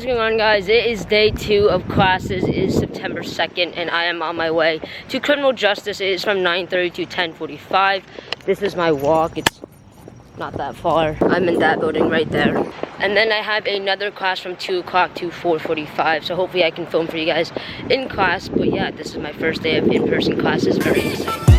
is going on, guys? It is day 2 of classes. It is September 2nd, and I am on my way to criminal justice. It is from 9:30 to 10:45. This is my walk. It's not that far. I'm in that building right there. And then I have another class from 2 o'clock to 4:45. So hopefully I can film for you guys in class. But yeah, this is my first day of in-person classes. Very exciting.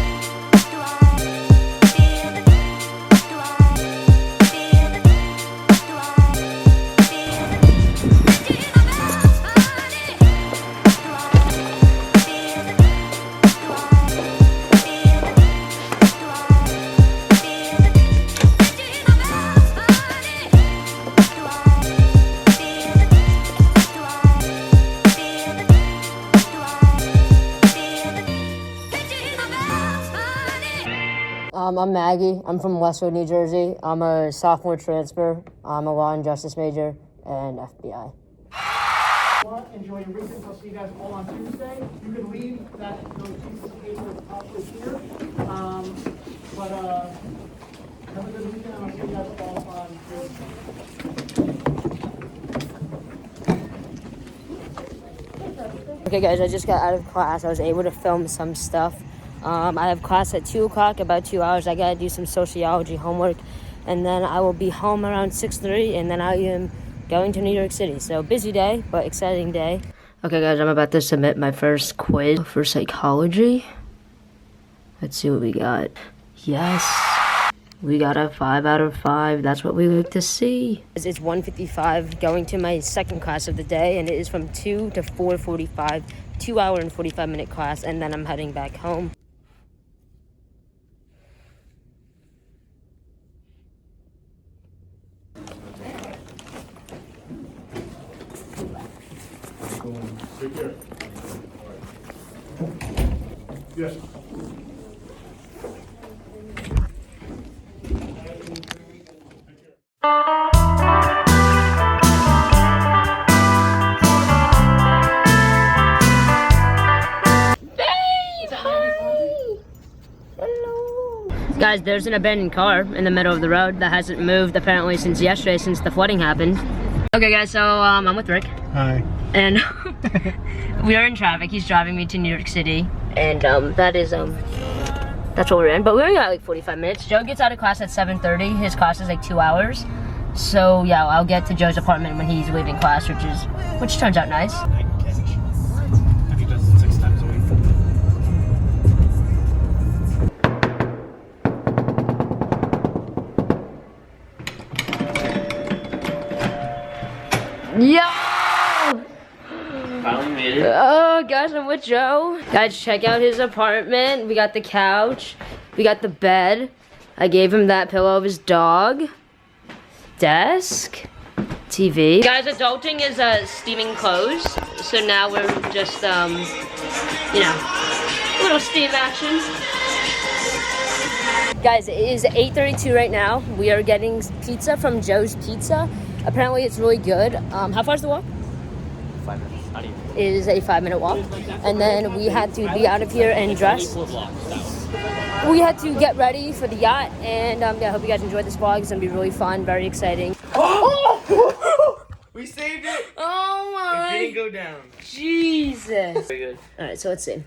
I'm Maggie. I'm from Westwood, New Jersey. I'm a sophomore transfer. I'm a law and justice major and FBI. Enjoy your weekends. I'll see you guys all on Tuesday. You can leave those pieces of paper probably here. Have a good weekend. I'll see you guys all on Tuesday. Okay guys, I just got out of class. I was able to film some stuff. I have class at 2 o'clock, about 2 hours. I gotta do some sociology homework, and then I will be home around 6:30, and then I am going to New York City. So busy day, but exciting day. Okay guys, I'm about to submit my first quiz for psychology. Let's see what we got. Yes, we got a 5 out of 5. That's what we like to see. It's 1:55, going to my second class of the day, and it is from 2 to 4:45, 2 hour and 45-minute class, and then I'm heading back home. Take care. Yes. Guys, there's an abandoned car in the middle of the road that hasn't moved apparently since yesterday, since the flooding happened. Okay guys, so I'm with Rick. Hi. And we are in traffic. He's driving me to New York City, and that's what we're in. But we only got like 45 minutes. Joe gets out of class at 7:30. His class is like 2 hours. So yeah, I'll get to Joe's apartment when he's leaving class, which turns out nice. I think he does it 6 times a week. Yo! Finally made it. Oh, guys, I'm with Joe. Guys, check out his apartment. We got the couch. We got the bed. I gave him that pillow of his dog. Desk. TV. Guys, adulting is steaming clothes. So now we're just, a little steam action. Guys, it is 8:32 right now. We are getting pizza from Joe's Pizza. Apparently, it's really good. How far is the walk? 5 minutes. Not even. It is a 5-minute walk, and then we had to be out of here and dress. We had to get ready for the yacht, and yeah, I hope you guys enjoyed this vlog. It's gonna be really fun, very exciting. Oh! We saved it! Oh my! It didn't go down. Jesus! Very good. All right, so let's see.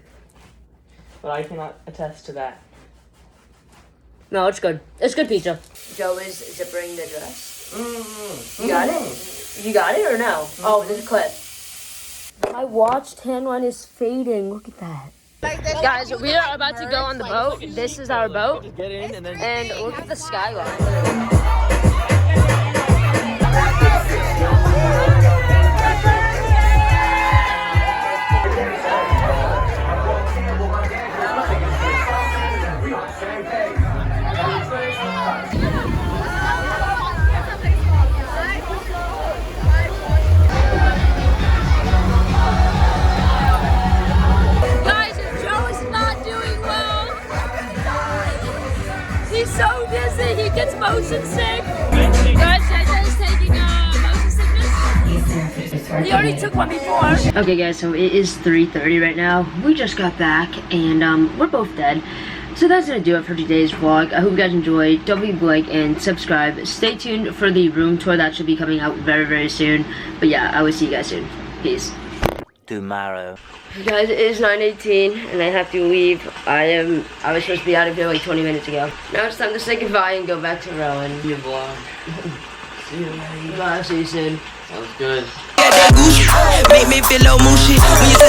But I cannot attest to that. No, it's good. It's good pizza. Joe is zippering the dress. You got it? You got it or no? Oh, there's a clip. My watch tan line is fading. Look at that. Guys, we are about to go on the boat. This is our boat. Get in and then. And look at the skyline. Gets motion sick. Guys, Jaja is taking motion sickness. He already took one before. Okay guys, so it is 3:30 right now. We just got back and we're both dead. So that's gonna do it for today's vlog. I hope you guys enjoyed. Don't forget to like and subscribe. Stay tuned for the room tour that should be coming out very, very soon. But yeah, I will see you guys soon. Peace. Tomorrow. Hey guys, it is 9:18 and I have to leave. I was supposed to be out of here like 20 minutes ago. Now it's time to say goodbye and go back to rowing. Your vlog. See you later. Bye, see you soon. Sounds good. Make me feel low motion.